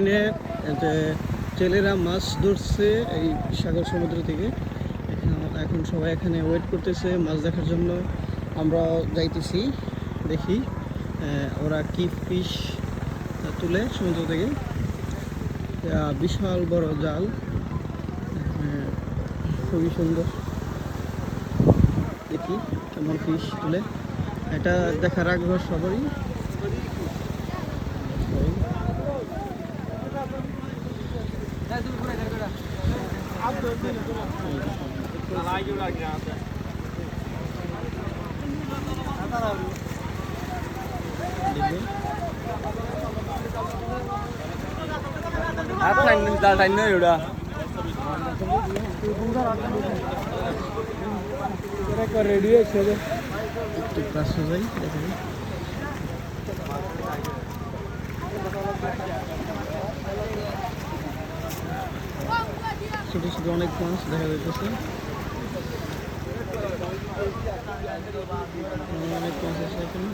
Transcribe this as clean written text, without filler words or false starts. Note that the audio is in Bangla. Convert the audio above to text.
যে ছেলেরা মাছ ধরছে এই সাগর সমুদ্র থেকে। এখন সবাই এখানে ওয়েট করতেছে মাছ দেখার জন্য। আমরা যাইতেছি, দেখি ওরা কি ফিশ তুলে সমুদ্র থেকে। বিশাল বড় জাল, খুবই সুন্দর। দেখি কেমন ফিশ তুলে, এটা দেখার আগ্রহ সবারই। रेडी है একটু কাছে যাই, দেখেন ছোট ছোট অনেক মাছ দেখা যাইতেছে। অনেক মাছ আছে এখানে।